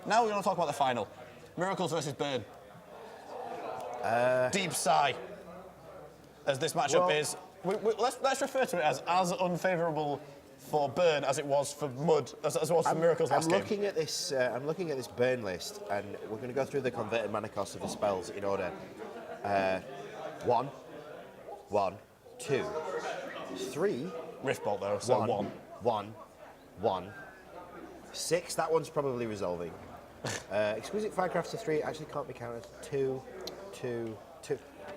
Now we're going to talk about the final. Miracles versus Burn. Deep sigh. As this matchup is, let's refer to it as unfavourable for Burn as it was for Mud, as it was for Miracles last game. I'm looking at this Burn list, and we're going to go through the converted mana costs of the spells in order. 1, 2, 3. Riftbolt though, so 1. 6. That one's probably resolving. Exquisite Firecraft to 3 actually can't be counted. 2.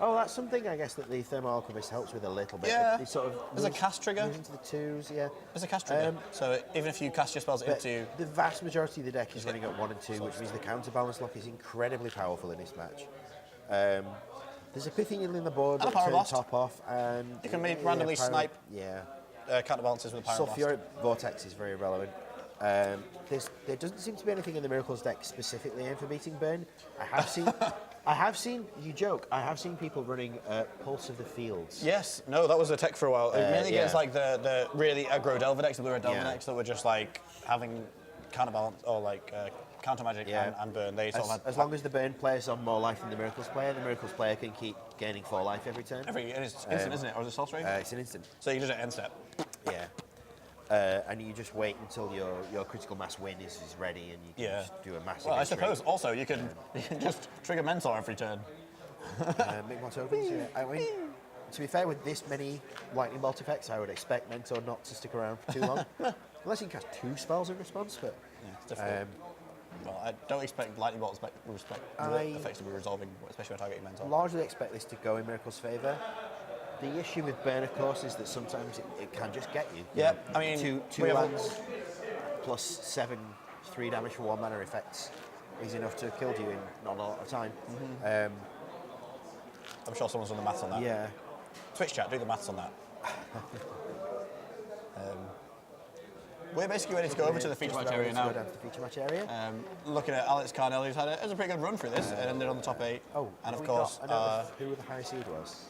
Oh, that's something I guess that the Thermal Alchemist helps with a little bit. Yeah. It sort of There's a cast trigger. Moves into the 2s, yeah. There's a cast trigger. So even if you cast your spells into... The vast majority of the deck is running at 1 and 2, which means the counterbalance lock is incredibly powerful in this match. There's a Pithing Needle in the board that turns top off, and... You can randomly snipe counterbalances with Pyroblast. Sulfuric Vortex is very relevant. There doesn't seem to be anything in the Miracles deck specifically aimed for beating Burn. I have seen, you joke, I have seen people running Pulse of the Fields. Yes, no, that was a tech for a while. Mainly against like the really aggro Delver decks, the blue-red Delver decks that were just like having counterbalance or like counter magic and Burn. They sort of had, as long as the Burn player's on more life than the Miracles player can keep gaining 4 life every turn. It's instant, isn't it? Or is it sorcery? It's an instant. So you just end step. Yeah. And you just wait until your critical mass win is ready, and you can just do a massive. Well, I suppose also you can just trigger Mentor every turn. Make more tokens. Yeah. I mean, to be fair, with this many lightning bolt effects, I would expect Mentor not to stick around for too long, unless you can cast 2 spells in response. But it's difficult. Well, I don't expect lightning bolt effects to be resolving, especially when targeting Mentor. Largely expect this to go in Miracle's favour. The issue with Burn, of course, is that sometimes it can just get you. Yeah, I mean... Two lands plus 7 3 damage for 1 mana effects is enough to kill you in not a lot of time. I'm sure someone's done the maths on that. Yeah. Twitch chat, do the maths on that. We're basically ready to go over to the feature match area now. Go down to the feature match area. Looking at Alex Carnell, who's had a pretty good run through this, and ended on the top 8. Oh, and of course, who the high seed was?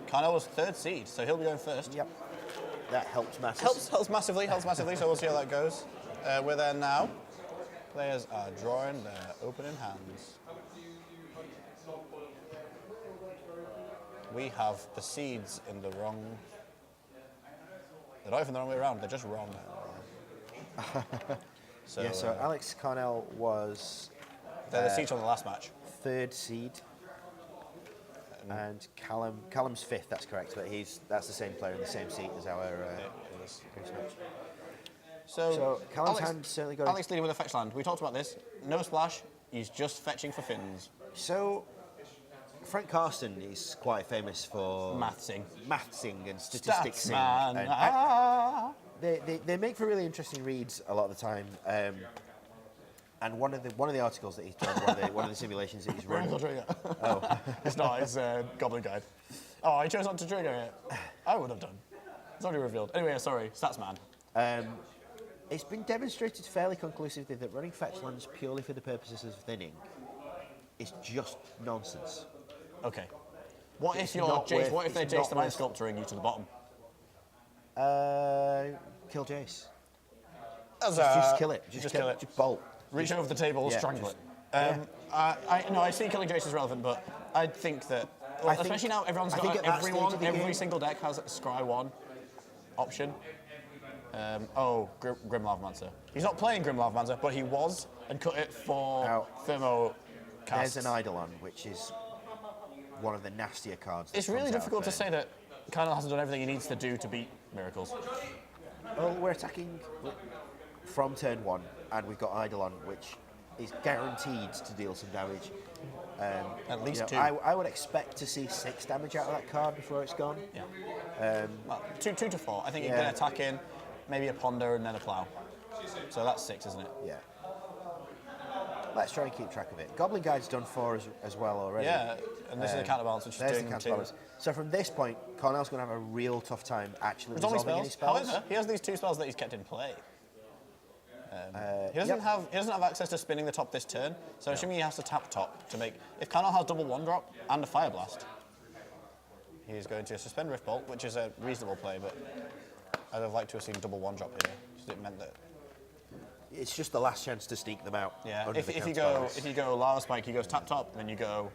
Carnell was 3rd seed, so he'll be going first. Yep. That helps massively. Helps massively. So we'll see how that goes. We're there now. Players are drawing their opening hands. We have the seeds in the wrong. They're not even the wrong way around. They're just wrong. So Alex Carnell was... They're the seeds from the last match. 3rd seed. And Callum's 5th, that's correct. But that's the same player in the same seat as our previous match. So Callum's hand certainly got... Alex leading with a fetch land. We talked about this. No splash. He's just fetching for fins. So Frank Carsten is quite famous for... Mathsing and statistics. They make for really interesting reads a lot of the time. And one of the articles that he's done, one of the simulations that he's run. Oh, it's not. It's Goblin Guide. Oh, I chose not to trigger it. I would have done. It's already revealed. Anyway, sorry, Statsman. It's been demonstrated fairly conclusively that running fetch lands purely for the purposes of thinning is just nonsense. Okay. What if they Jace the Mind Sculpturing you to the bottom? Kill Jace. Just kill it. Just kill it. Just bolt. Reach over the table, strangle it. I see killing Jace is relevant, but I think that, especially now, every single deck has a Scry 1 option. Grim Lavamancer. He's not playing Grim Lavamancer, but he was, and cut it for Thermo casts. There's an Eidolon, which is one of the nastier cards. It's really difficult to say that Carnell hasn't done everything he needs to do to beat Miracles. Well, we're attacking from turn 1, and we've got Eidolon, which is guaranteed to deal some damage. At least 2. I would expect to see 6 damage out of that card before it's gone. Yeah. 2 to 4. I think you can attack in, maybe a Ponder and then a Plough. So that's 6, isn't it? Yeah. Let's try and keep track of it. Goblin Guide's done 4 as well already. Yeah, and this is the counterbalance, which is doing 2. So from this point, Carnell's going to have a real tough time actually resolving any spells. However, he has these 2 spells that he's kept in play. He doesn't have access to spinning the top this turn, so assuming he has to tap top to make... If Carnell has double 1-drop and a Fire Blast, he's going to suspend Riftbolt, which is a reasonable play, but I'd have liked to have seen double 1-drop here, because it meant that It's just the last chance to sneak them out. Yeah. under the If you counterbalance. go Lava Spike, he goes tap top, then you go.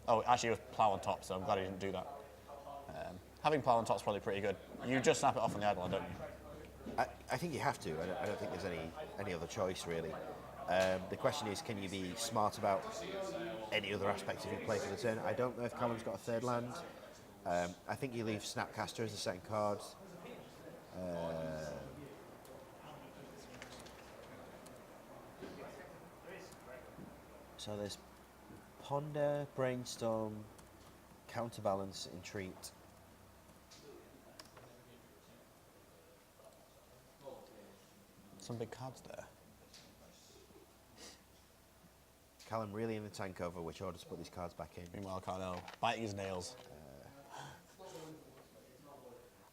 Oh, actually, it was plow on top, so I'm glad he didn't do that. Having plow on top is probably pretty good. You just snap it off on the idle, don't you? I think you have to. I don't think there's any other choice really. The question is, can you be smart about any other aspects of your play for the turn? I don't know if Callum's got a third land. I think you leave Snapcaster as the second card. So there's Ponder, Brainstorm, Counterbalance, Entreat. Some big cards there. Callum really in the tank over which order to put these cards back in. Meanwhile, Carnell biting his nails.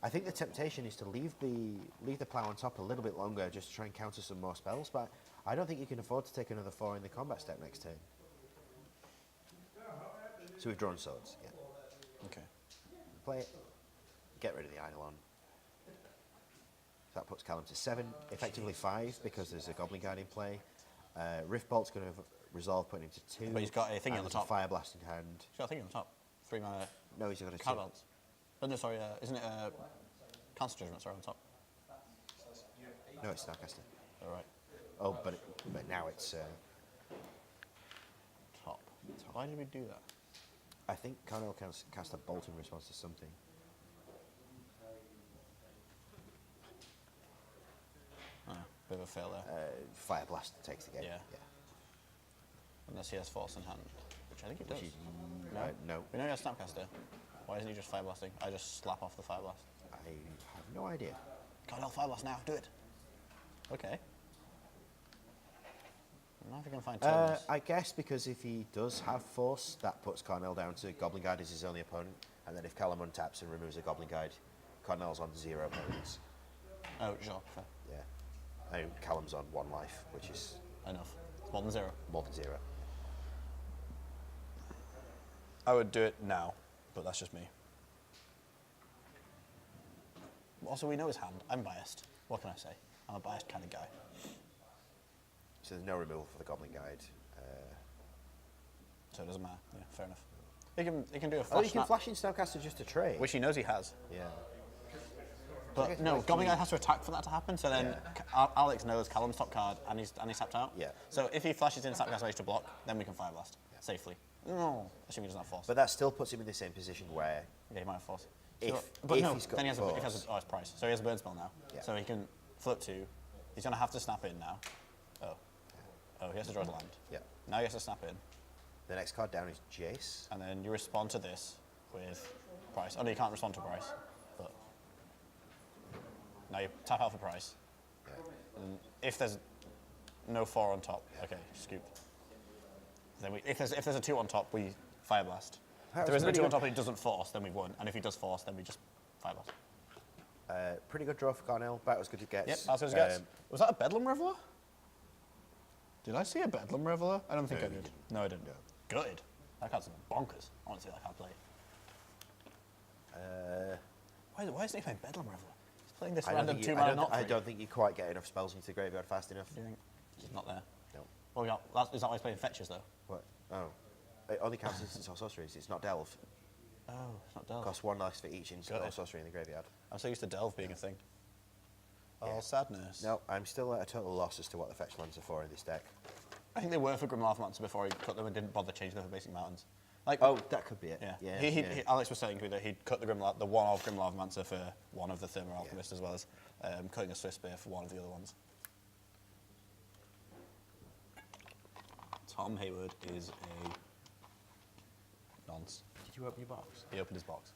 I think the temptation is to leave the plow on top a little bit longer just to try and counter some more spells, but I don't think you can afford to take another 4 in the combat step next turn. So we've drawn swords, yeah. Okay. Play it, get rid of the Eidolon. That puts Callum to 7, effectively 5 because there's a Goblin Guard in play. Rift Bolt's going to resolve, putting him to 2. But he's got a thingy on the top. Fire Blast in hand. He's got a thingy on the top. 3 mana. No, he's got a 2. Card balance. Oh, no, sorry, isn't it Council Judgment, sorry, on top? No, it's Snapcaster. All right. Oh, but now it's... Top. Why did we do that? I think Carnell can cast a bolt in response to something. Oh, bit of a fail there. Fire Blast takes the game. Yeah. Unless he has Force in hand, which I think he does. No. We know he has Snapcaster. Why isn't he just Fire Blasting? I just slap off the Fire Blast. I have no idea. Carnell, Fire Blast now, do it. Okay. I'm not going to find turns. I guess because if he does have Force, that puts Carnell down to Goblin Guide as his only opponent, and then if Callum untaps and removes a Goblin Guide, Carnell's on 0 opponents. Oh, sure, fair. Yeah. And Callum's on 1 life, which is... Enough. It's more than 0. More than 0. I would do it now, but that's just me. Also, we know his hand. I'm biased. What can I say? I'm a biased kind of guy. So there's no removal for the Goblin Guide. So it doesn't matter. Yeah, fair enough. He can do a flash Oh, you can snap, flash in Snapcaster just to trade. which he knows he has. Yeah. But no, Goblin Guide has to attack for that to happen. So then Alex knows Callum's top card and he's tapped out. Yeah. So if he flashes in Snapcaster Rage to block, then we can Fire Blast safely. No, assuming he doesn't have Force. But that still puts him in the same position where... Yeah, he might have Force. If he's got then he has Force. a price. So he has a burn spell now. Yeah. So he can flip 2. He's going to have to snap in now. Oh, he has to draw the land. Yeah. Now he has to snap in. The next card down is Jace. And then you respond to this with price. Oh, no, you can't respond to price. But now you tap out for price. Yeah. And if there's no 4 on top, okay, scoop. Then if there's a 2 on top, we Fire Blast. If there isn't a 2 on top and he doesn't Force, then we won. And if he does Force, then we just Fire Blast. Pretty good draw for Carnell. About as good as it gets. Yep, that's as good as it gets. Was that a Bedlam Reveler? Did I see a Bedlam Reveler? I don't think I did. No, I didn't. No. Good. That card's bonkers. I want to see that card play. Why isn't he playing Bedlam Reveler? He's playing this random 2 mana not 3. I don't think you quite get enough spells into the graveyard fast enough. Do you think? He's not there. No. Well, is that why he's playing Fetches, though? What? Oh. It only counts instants or sorceries. It's not Delve. Oh, it's not Delve. Costs 1 life for each instant Got or it. sorcery in the graveyard. I'm so used to Delve being a thing. Oh, Yeah. sadness. No, I'm still at a total loss as to what the fetch lands are for in this deck. I think they were for Grim Lavamancer before he cut them and didn't bother changing them for Basic Mountains. Like, Oh, that could be it. yeah. Yeah. He, Alex was saying to me that he'd cut the one of Grim Lavamancer for one of the Thermal Alchemist, as well as cutting a Swift Spear for one of the other ones. Tom Hayward is a nonce. Did you open your box? He opened his box.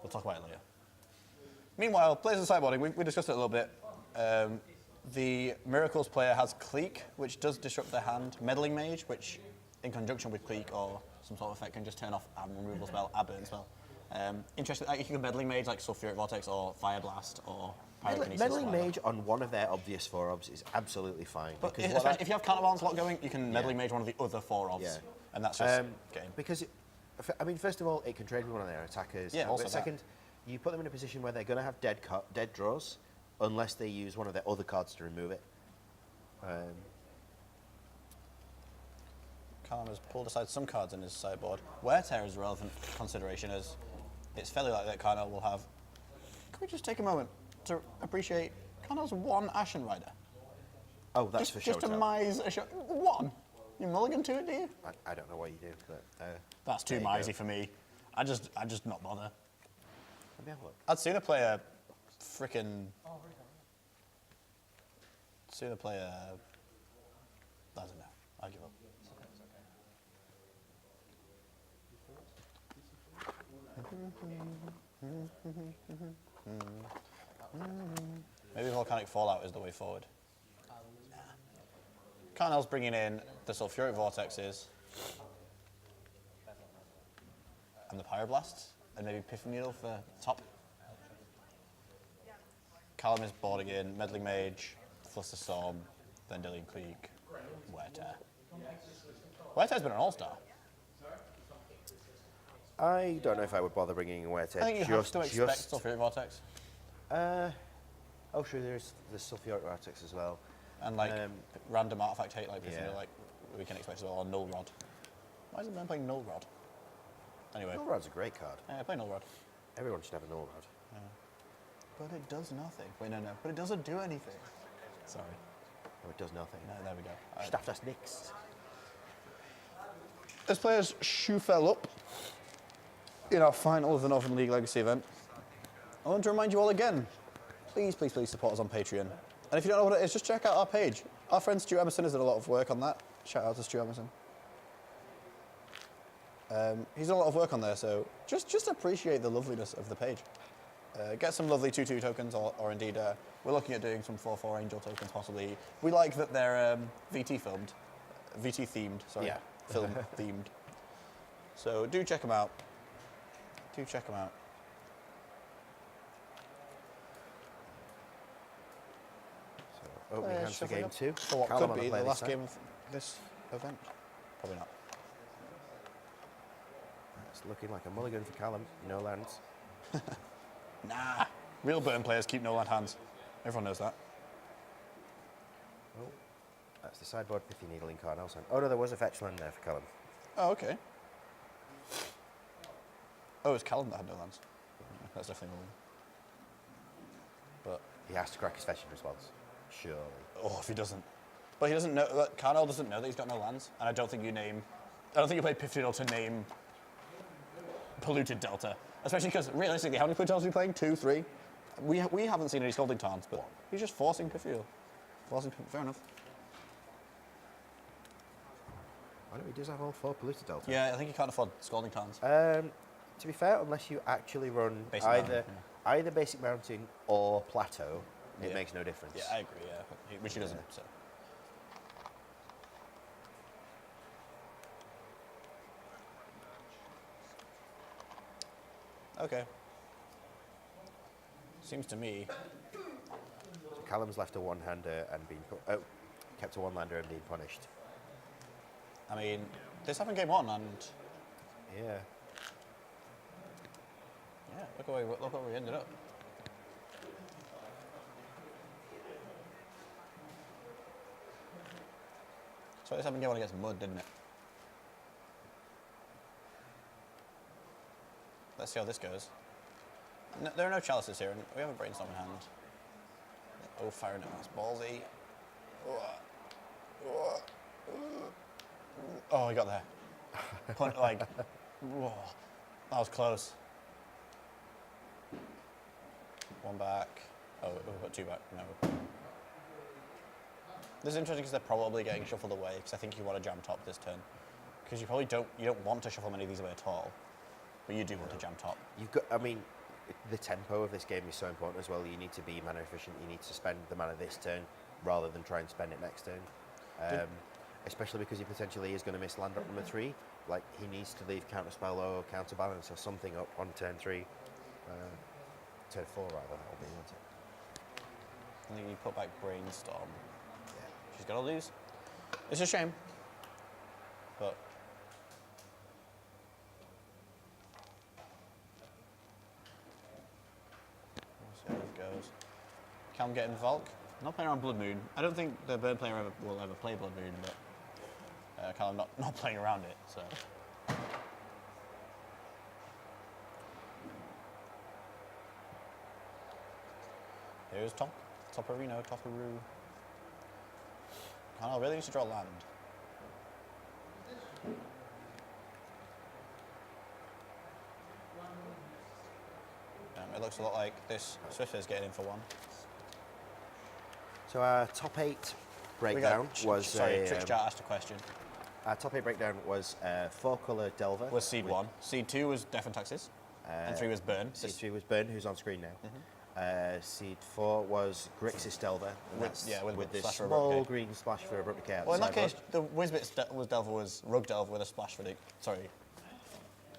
We'll talk about it later. Meanwhile, players of sideboarding, we discussed it a little bit. The Miracles player has Cleek, which does disrupt their hand. Meddling Mage, which in conjunction with Cleek or some sort of effect can just turn off a removal spell, a burn spell. Interesting, like, you can Meddling Mage like Sulfuric Vortex or Fire Blast or Pyrokinesis. Meddling Mage on one of their obvious 4-obs is absolutely fine. But because if you have counterbalance lock going, you can Meddling Mage one of the other 4-obs. Yeah. And that's just game. Because, first of all, it can trade with one of their attackers. Yeah, also but second, you put them in a position where they're going to have dead draws, unless they use one of their other cards to remove it. Callum has pulled aside some cards in his sideboard. Wear tear is a relevant consideration as it's fairly likely that Carnell will have. Can we just take a moment to appreciate Carnell's one Ashen Rider? Oh, that's for Just to showtime. mize a shot. One? You mulligan to it, do you? I don't know what you do, but That's too misey for me. I just not bother. let me have a look. I'd sooner play a frickin'. Sooner play a. I don't know. I'll give up. Maybe Volcanic Fallout is the way forward. Carnell's bringing in the Sulfuric Vortexes and the Pyroblasts, and maybe Piffin Needle for top. Callum is boarding in Meddling Mage, Flusterstorm, Vendilion Clique, Wear Tear. Wear Tear's been an all-star. I don't know if I would bother bringing away to I think you have to expect Sulfuric Vortex. Oh, sure, there's the Sulfuric Vortex as well. And like random artifact hate like Piffin yeah. Needle, like we can expect as well, or Null Rod. Why is the man playing Null Rod? Anyway. Null Rod's a great card. Yeah, play Null Rod. Everyone should have a Null Rod. Yeah. But it does nothing. Wait, no. But it doesn't do anything. Sorry. No, it does nothing. No, there we go. Staff us next. As players shoe fell up in our final of the Northern League Legacy event, I want to remind you all again, please support us on Patreon. And if you don't know what it is, just check out our page. Our friend Stu Emerson has done a lot of work on that. Shout out to Stu Emerson. He's done a lot of work on there, so just appreciate the loveliness of the page. Get some lovely 2/2 tokens, or indeed, we're looking at doing some 4/4 Angel tokens possibly. We like that they're VT themed, sorry. Yeah. Film themed. So do check them out. So, opening hands for game 2. For what Callum could on be play the this last time. game of this event. Probably not. It's looking like a mulligan for Callum. No lands. Nah. Real burn players keep no land hands. Everyone knows that. Oh, that's the sideboard Piffy Needle in Carnell's hand. Oh no, there was a fetch land there for Callum. Oh, okay. Oh, it's Callum that had no lands. That's definitely wrong. But He has to crack his fetching response. Surely. oh, if he doesn't. But he doesn't know. Carnell doesn't know that he's got no lands, and I don't think you play Piffy to name Polluted Delta, especially because realistically, how many Polluted Deltas are we playing? 2, 3. We haven't seen any Scalding Tarns, but he's just forcing Piffy. Fair enough. I know he does have all 4 polluted delta. Yeah, I think he can't afford Scalding Tarns. To be fair, unless you actually run Basic either basic mountain or plateau, it Yeah. makes no difference. Yeah, I agree. Yeah, which he doesn't. So. Okay. Seems to me. Callum's left a one-hander and been kept a one-lander and been punished. I mean, this happened game 1, and Yeah. yeah, look where we ended up. So this happened game 1 against Mud, didn't it? Let's see how this goes. No, there are no chalices here, and we have a brainstorm in hand. Oh, firing it, that's ballsy. Oh, he got there. Whoa, that was close. One back. Oh, we've got 2 back. No. This is interesting because they're probably getting shuffled away because I think you want to jam top this turn. Because you probably don't want to shuffle many of these away at all, but you do want to jam top. The tempo of this game is so important as well. You need to be mana efficient. You need to spend the mana this turn rather than try and spend it next turn. Especially because he potentially is going to miss land up number 3. Like, he needs to leave counterspell or counterbalance or something up on turn 3. Turn 4 rather, that'll be, won't it? And then you put back brainstorm. Yeah. She's gonna lose. It's a shame, but we'll see how it goes. Cam getting Volk. Not playing around Blood Moon. I don't think the Burn player will ever play Blood Moon, but Callum not playing around it, so. Here's Toporino, Toporoo. Carnell really needs to draw land. It looks a lot like this Swiffer is getting in for one. So our top 8 breakdown was... Sorry, Trick's Chat asked a question. Our top 8 breakdown was 4-colour Delver. Was Seed 1. Seed 2 was Death and Taxes. And 3 was Burn. Seed 3 was Burn, who's on screen now. Seed 4 was Grixis Delver. With this small green splash for Abrupt Decay. Well, in that case, the Wizbit was Delver was Rug Delver with a splash for the... Sorry.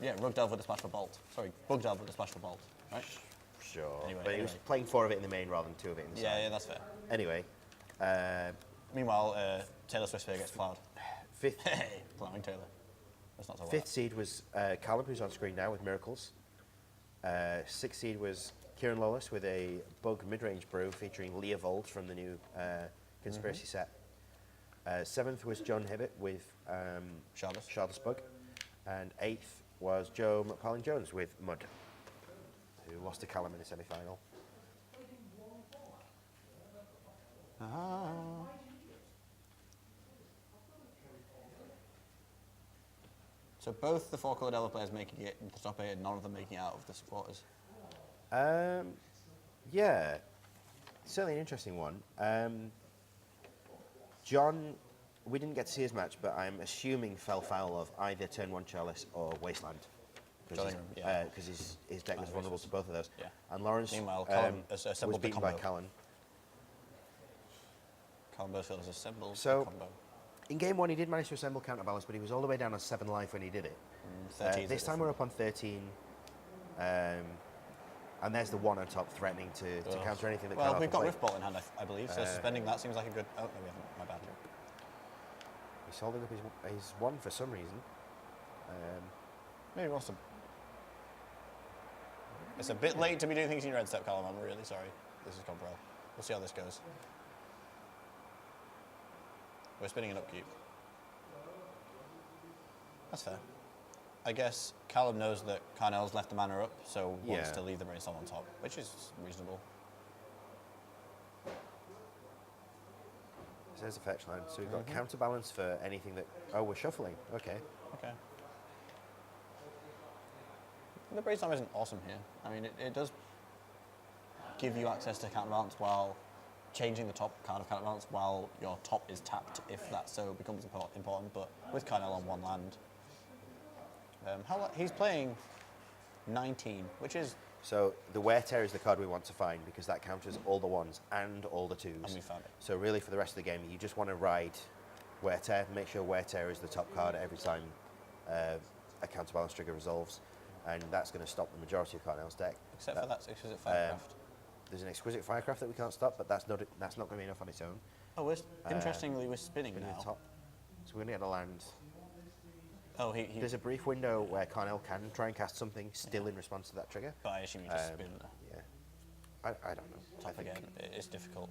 Yeah, Rug Delver with a splash for Bolt. Sorry, Bug Delver with a splash for Bolt. Right? Sure. But he was playing 4 of it in the main rather than 2 of it in the side. Yeah, that's fair. Anyway. Meanwhile, Taylor Swift's gets plowed. Fifth. Hey, plowing Taylor. That's not so Fifth seed was Callum, who's on screen now with Miracles. Sixth seed was Kieran Lawless with a Bug mid-range brew featuring Leovold from the new Conspiracy set. Seventh was John Hibbett with Shardless Bug. And eighth was Joe McParlin-Jones with Mud, who lost to Callum in the semi-final. So both the 4-colored Delver players making it into the top 8 and none of them making it out of the quarters. Yeah, certainly an interesting one. John, we didn't get to see his match, but I'm assuming fell foul of either Turn 1 Chalice or Wasteland. Because his deck was vulnerable to both of those. Yeah. And Lawrence Meanwhile, Callum was beaten by Callan. Callum Bousfield has assembled So, the combo. In game 1, he did manage to assemble counterbalance, but he was all the way down on 7 life when he did it. This time we're up on 13. And there's the 1 on top threatening to counter anything that Well, we've got Riftbolt in hand, I believe, so suspending that seems like a good... Oh, no, we haven't. My bad. He's holding up his 1 for some reason. Maybe he wants to... It's a bit late to be doing things in your red step, Callum. I'm really sorry. This is gone well. We'll see how this goes. We're spinning an upkeep. That's fair. I guess Callum knows that Carnell's left the mana up, so wants to leave the brainstorm on top, which is reasonable. So there's a fetch line. So we've got counterbalance for anything that... Oh, we're shuffling. Okay. Okay. The brainstorm isn't awesome here. I mean, it does give you access to counterbalance while changing the top card of counterbalance while your top is tapped, if that so becomes important, but with Carnell on 1 land. He's playing 19, which is... So the Wear Tear is the card we want to find because that counters all the 1s and all the 2s. And we found it. So really for the rest of the game, you just want to ride Wear Tear, make sure Wear Tear is the top card every time a counterbalance trigger resolves, and that's going to stop the majority of Carnell's deck. Except for that exquisite Firecraft. There's an exquisite Firecraft that we can't stop, but that's not going to be enough on its own. Oh, interestingly, we're spinning now. Top. So we're going to get a land. Oh, There's a brief window where Carnell can try and cast something still in response to that trigger. But I assume you just spin. Yeah. I don't know. Top again. It's difficult.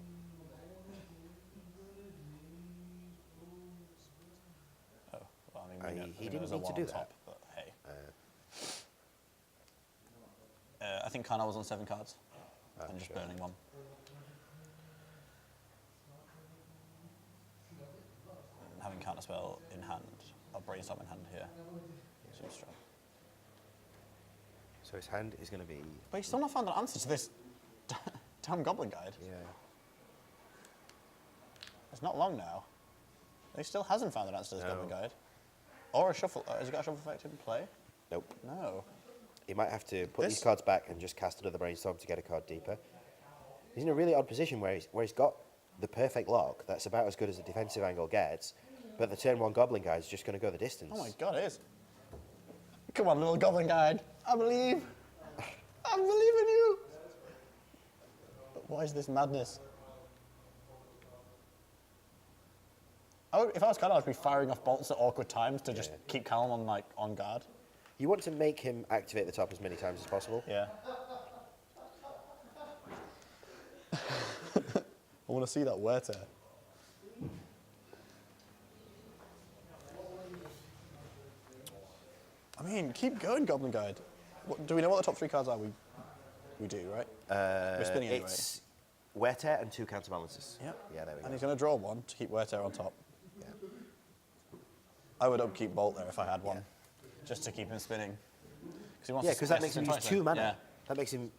Oh, well, I mean, he didn't need to do that. But hey. I think Carnell was on 7 cards. And just burning 1. And having counterspell in hand, or brainstorm in hand here, seems strong. So his hand is going to be... But he's still not found an answer to this damn Goblin Guide. Yeah. It's not long now. He still hasn't found an answer to this Goblin Guide. Or a shuffle. Has he got a shuffle effect in play? Nope. No. He might have to put these cards back and just cast another brainstorm to get a card deeper. He's in a really odd position where he's got the perfect lock that's about as good as a defensive angle gets, but the turn 1 Goblin Guide is just going to go the distance. Oh my god, it is. Come on, little Goblin Guide. I believe. I believe in you. But what is this madness? If I was Callum, I'd be firing off bolts at awkward times to just keep Callum on guard. You want to make him activate the top as many times as possible. Yeah. want to see that wear tear. I mean, keep going, Goblin Guide. Do we know what the top 3 cards are? We do, right? We're spinning anyway. It's wear tear and 2 counterbalances. Yep. Yeah, there we go. And he's going to draw 1 to keep wear tear on top. Yeah. I would upkeep Bolt there if I had one, just to keep him spinning. Yeah, because that makes him use 2 mana. Yeah. That makes him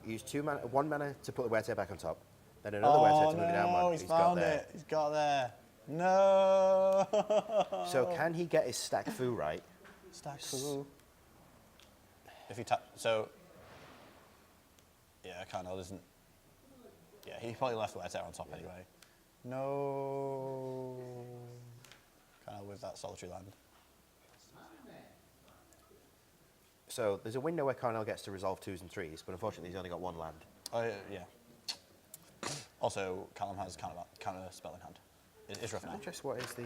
use 2 mana, 1 mana to put the wear tear back on top, then another wear tear to move it down 1. He's found it. He's got there. No. So can he get his stack foo right? Stack foo. If he tap, so yeah, Carnell isn't. Yeah, he probably left wear tear on top anyway. No. Carnell with that solitary land. So there's a window where Carnell gets to resolve 2s and 3s, but unfortunately he's only got 1 land. Oh yeah. Also, Callum has counter spell in hand. It's rough now. Just what is the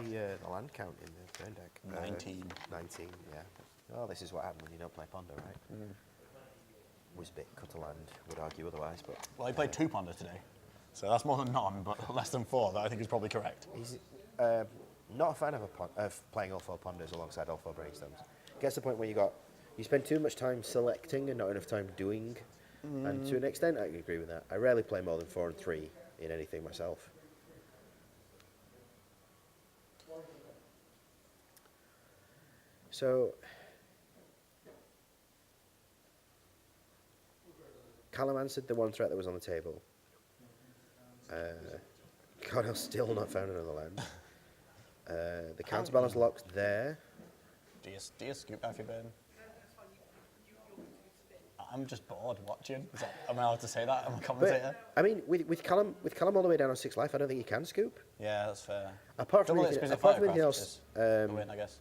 land count in the turn deck? 19. 19, yeah. Oh, this is what happens when you don't play Ponder, right? Whizbit, cut a land, would argue otherwise, but... Well, he played 2 Ponders today, so that's more than none, but less than 4, that I think is probably correct. He's not a fan of playing all 4 Ponders alongside all 4 Brainstorms. Gets to the point where you spend too much time selecting and not enough time doing, and to an extent I can agree with that. I rarely play more than 4 and 3 in anything myself. So, Callum answered the 1 threat that was on the table. Carnell's still not found another land. The counterbalance lock's there. Do you scoop out your burn? I'm just bored watching. Am I allowed to say that? I'm a commentator. But, I mean, with Callum all the way down on 6 life, I don't think you can scoop. Yeah, that's fair. Apart from anything else, the win, I guess.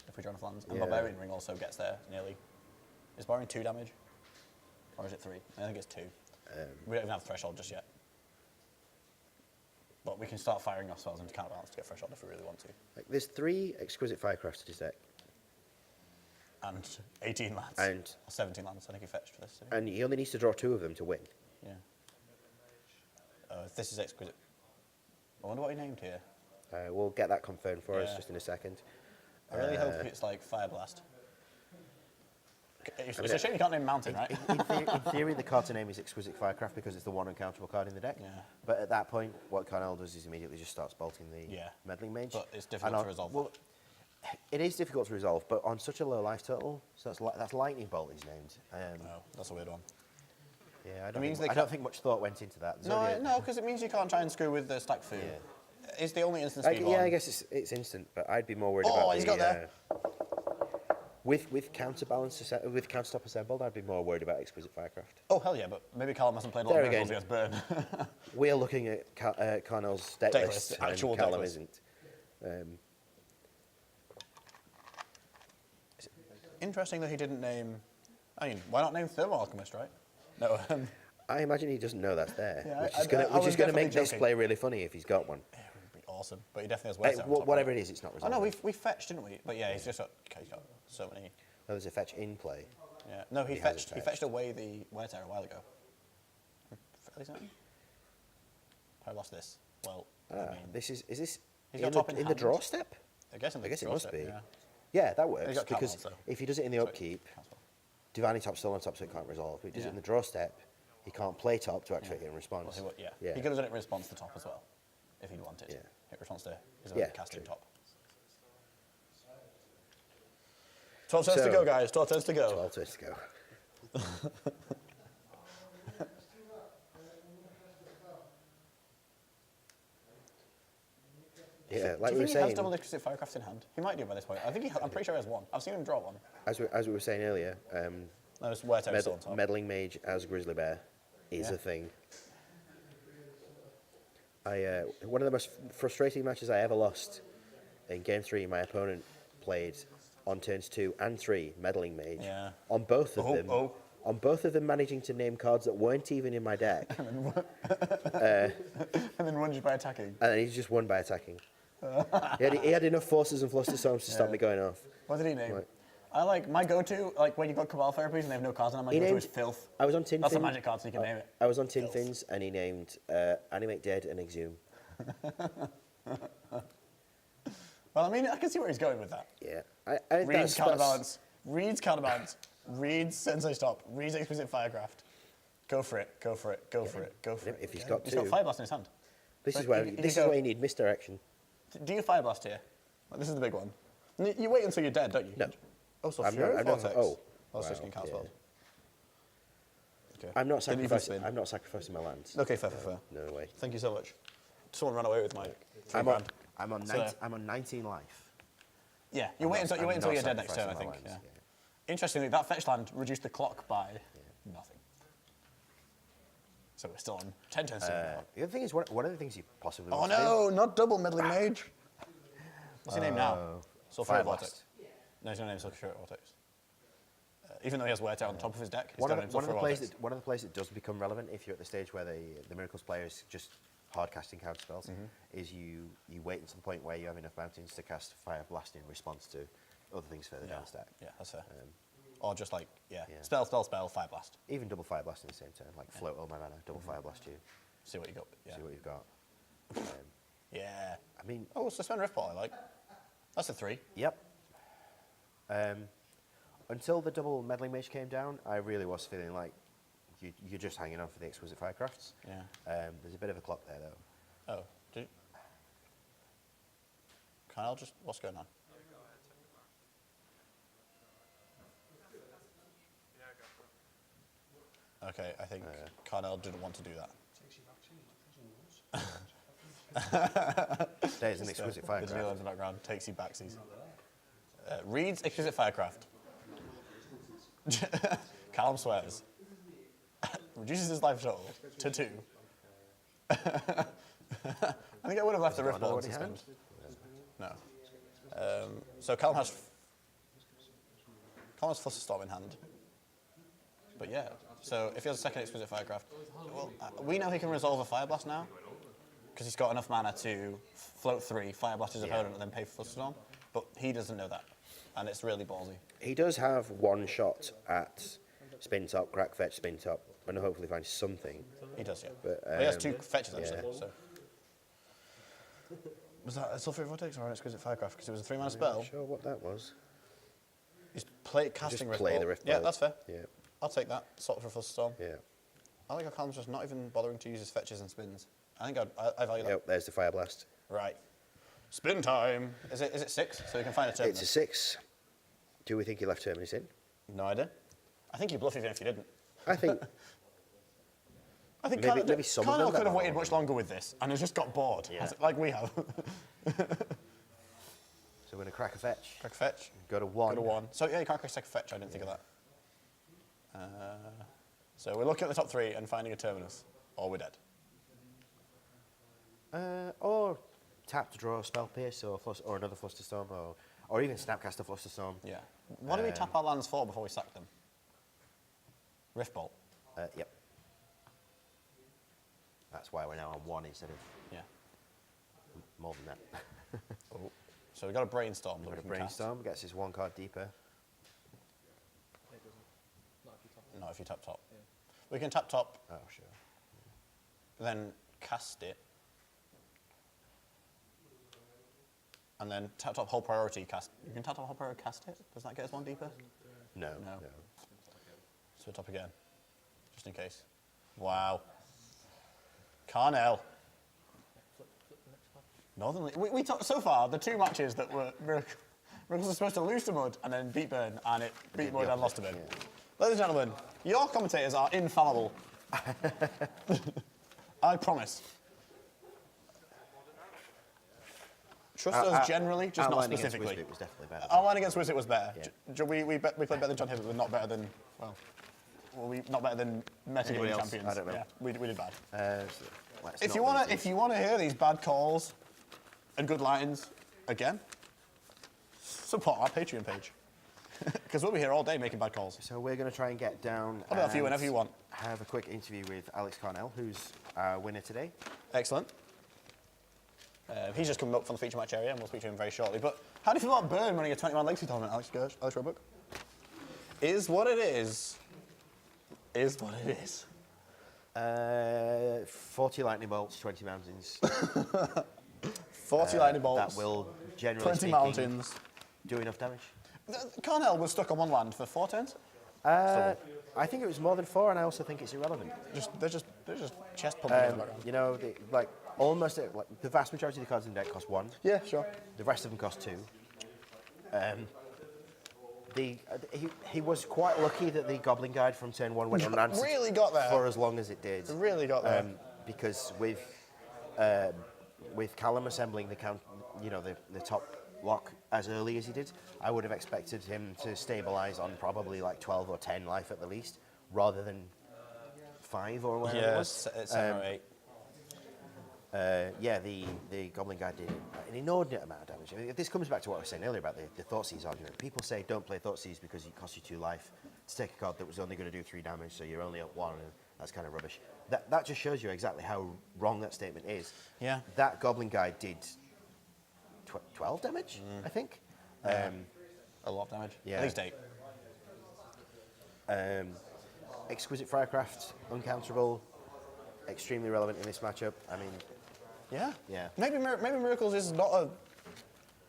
If we draw enough lands, and Barbarian Ring also gets there nearly. Is Barbarian 2 damage, or is it 3? I think it's 2. We don't even have threshold just yet. But we can start firing off spells into counterbalance to get threshold if we really want to. Like, there's 3 exquisite firecrafts to his deck. And 18 lands. And or 17 lands, I think he fetched for this. And he only needs to draw 2 of them to win. Yeah. This is exquisite. I wonder what he named here. We'll get that confirmed for us just in a second. I really hope it's like Fire Blast. It's a shame you can't name Mountain, right? In theory, the card to name is Exquisite Firecraft because it's the one uncounterable card in the deck. Yeah. But at that point, what Carnell does is immediately just starts bolting the Meddling Mage. But it's difficult to resolve. Well, it is difficult to resolve, but on such a low life total, so that's Lightning Bolt he's named. No, that's a weird one. Yeah, I don't think much thought went into that. No, because it means you can't try and screw with the stack food. Yeah. It's the only instant speed one. Yeah, I guess it's instant, but I'd be more worried about he's got there. With counterstop assembled, I'd be more worried about Exquisite Firecraft. Oh, hell yeah, but maybe Callum hasn't played a lot of miracles against Burn. We're looking at Carnell's deck list, and Callum isn't. Interesting that he didn't name... I mean, why not name Thermal Alchemist, right? No. I imagine he doesn't know that's there, Yeah, which is going to make this play really funny if he's got one. Yeah, it would be awesome, but he definitely has whatever it is, it's not resolved. Oh no, we fetched, didn't we? But yeah, he's just got so many. No, there's a fetch in play. Yeah, no, he fetched away the wear tear a while ago. I lost this. Well, I mean, is this in the draw step? I guess it must be. Yeah. Yeah, that works because Carnell, so. if he does it in the upkeep, Divining Top's still on top, so it can't resolve. If he does it in the draw step, he can't play top to activate it in response. Well, he could have done it in response to top as well, if he'd wanted. Yeah. Hit response to his ability casting top. 12 turns to go, guys. 12 turns to go. 12 turns to go. Yeah, like we were saying. He has double Exquisite Firecraft in hand. He might do by this point. I'm pretty sure he has one. I've seen him draw one. As we were saying earlier, Meddling Mage as Grizzly Bear is a thing. One of the most frustrating matches I ever lost in Game 3, my opponent played on turns 2 and 3 Meddling Mage. Yeah. On both of them. On both of them managing to name cards that weren't even in my deck. And then won just by attacking. And then he just won by attacking. He had enough forces and fluster storms to stop me going off. What did he name? I like my go-to, like when you got Cabal therapies and they have no cards on them, my go-to is Filth. I was on Tin That's a Fin. magic card, so you can name it. I was on Tin Fins, and he named Animate Dead and Exhume. Well, I mean, I can see where he's going with that. Yeah. I think Reed's that's Counterbalance. Reed's Counterbalance. Reed's Sensei Stop. Reed's Exquisite Firecraft. Go for it. Go for it. Go for it. Go for it. If he's got He's two. got Fire Blast in his hand. This But is where if this you is go- where you need misdirection. Do you Fire Blast here? Like, this is the big one. You wait until you're dead, don't you? No. Oh, so I'm Fury not- I'm not- Vortex. oh, Oh, so wow, can cast yeah. spells. Okay. I'm not Then you can sacrificing. spin. I'm not sacrificing my lands. Okay, fair. No way. Thank you so much. Someone ran away with my I'm £3 on. grand. I'm on. So- 19, I'm on 19 life. Yeah, I'm wait not- until I'm not you're dead next turn, I sacrificing think. my Yeah. lands, Interestingly, that fetch land reduced the clock by nothing. So we're still on 10 turns. The other thing is, one of the things you possibly Oh want to do- no, not double meddling mage. What's your name now? Sulfuric Fire Vortex. Blast. No, he's going to name Sulfuric Vortex. Even though he has Wear Tear on top of his deck, he's One got of, to name one, of the Sulfuric plays Vortex. that, one of the plays that does become relevant if you're at the stage where the Miracles player is just hard casting counter spells is you wait until the point where you have enough mountains to cast Fire Blast in response to other things further down the stack. Yeah, that's fair. Or just like, Yeah. spell, Fire Blast. Even double Fire Blast in the same turn, like float all my mana, double Fire Blast you, See what you got. Yeah. see what you've got. Yeah. I mean, Oh, Suspend Riftball, I like. That's a 3. yep. Until the double Meddling Mage came down, I really was feeling like you're just hanging on for the Exquisite Firecrafts. Yeah. There's a bit of a clock there, though. Oh, did Carnell just, what's going on? Okay, I think Carnell didn't want to do that. There's an Exquisite The dealer Firecraft. in the background takes you backsies. Reed's Exquisite Firecraft. Callum swears. Reduces his life total to 2. I think I would have left the Got Riftball another to one in suspend. No. So Callum has Fluster Storm in hand. But yeah, so if he has a second Exquisite Firecraft, well, we know he can resolve a Fire Blast now, because he's got enough mana to float 3, Fire Blast his opponent, and then pay for Fluster Storm. But he doesn't know that, and it's really ballsy. He does have one shot at spin top, crack fetch, spin top, and hopefully find something. He does, yeah. But, But he has 2 fetches, actually. yeah. So. Was that a Sulfuric Vortex or an Exquisite Firecraft? Because it was a 3-mana spell. Not sure what that was. He's casting Just play Riftball. the Riftball. Yeah, that's fair. Yeah, I'll take that. Sort for Fluster Storm. yeah. I like how Callum's just not even bothering to use his fetches and spins. I think I value that. Yep, there's the Fire Blast. Right. Spin time. Is it 6? So we can find a Terminus? It's a 6. Do we think he left Terminus in? No idea. I think you bluff even if you didn't. I think I think Maybe some of them Carnell could have that waited are- much longer with this and has just got bored, Yeah. like we have. so. We're going to crack a fetch. Crack fetch. Go to 1. Go to 1. So yeah, you can't crack second fetch. I didn't think of that. So we're looking at the top 3 and finding a Terminus, or we're dead. Or tap to draw a Spell Pierce or another Fluster Storm, or even Snapcaster Fluster Storm. Yeah. What do we tap our lands for before we sack them? Riftbolt. Yep. That's why we're now on 1 instead of Yeah. more than that. Oh. So we've got a Brainstorm that we Got a can Brainstorm, gets us 1 card deeper. cast. Not if you tap top. We can tap top, Oh, sure. then cast it, and then tap top whole priority cast. You can tap top whole priority cast it. Does that get us 1 deeper? No. No. So top again, just in case. Wow. Carnell. Northern League. We talked so far the 2 matches that were Miracles were supposed to lose to Mud and then beat Burn, and it beat Mud and lost to Burn. Yeah. Ladies and gentlemen, your commentators are infallible. I promise. Trust us generally, just our not line against specifically. Wisbit was definitely better. Our line against Wizard was better. Yeah. We played better than John Hibbert, but not better than, not better than Meta Anybody Gaming else? champions. I don't know. Yeah, we did bad. So let's If not you want lose to, if these. you want to hear these bad calls and good lines again, support our Patreon page because we'll be here all day making bad calls. So we're going to try and get down. I'll do that for you whenever you want. Have a quick interview with Alex Carnell, who's our winner today. Excellent. He's just coming up from the feature match area, and we'll speak to him very shortly. But How do you feel about Burn winning a 20-man legacy tournament, Alex Roebuck? Is what it is. Is what it is. 40 lightning bolts, 20 mountains. 40 lightning bolts. That will generally 20 speaking, mountains. do enough damage. Carnell was stuck on one land for 4 turns. I think it was more than 4, and I also think it's irrelevant. They're just chest pumping in the background. You know, the vast majority of the cards in the deck cost 1. Yeah, sure. The rest of them cost 2. He was quite lucky that the Goblin Guide from turn 1 went unanswered really got there. for as long as it did. It really got there. Because with Callum assembling the top lock as early as he did, I would have expected him to stabilise on probably like 12 or 10 life at the least, rather than 5 or whatever it was. It's 7 or 8. The Goblin Guide did an inordinate amount of damage. I mean, this comes back to what I was saying earlier about the Thoughtseize argument. People say don't play Thougtseize because it costs you 2 life to take a card that was only going to do 3 damage, so you're only at 1, and that's kind of rubbish. That just shows you exactly how wrong that statement is. Yeah. That Goblin Guide did 12 damage, I think. A lot of damage. Yeah. At least 8. Exquisite Firecraft, uncounterable, extremely relevant in this matchup. I mean, yeah. Maybe Miracles is not a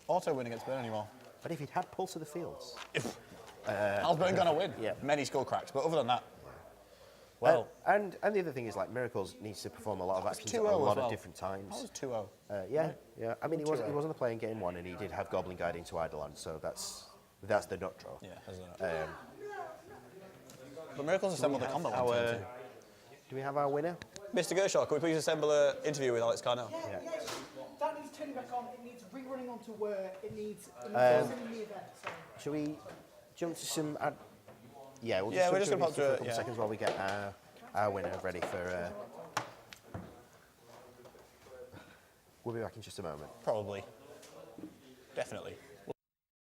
auto win against Burn anymore. but if he'd had Pulse of the Fields, How's Burn gonna win? Yeah. Many skull cracks, but other than that, well. and the other thing is, like, Miracles needs to perform a lot of actions at a 2-0 lot as well. of different times. That was 2-0. Yeah. I mean, he was 2-0. on the play in game 1, and he did have Goblin Guide into Eidolon, so that's the nut draw. Yeah, that's that. But Miracles assembled the combo one turn too. Do we have our winner? Mr. Gershaw, can we please assemble an interview with Alex Carnell? Yeah. That needs turning back on. It needs rerunning onto where it needs in the event. So. Shall we jump to some? We're we're just just going gonna to pop to a it, couple yeah. seconds while we get our winner ready for. We'll be back in just a moment. Probably. Definitely.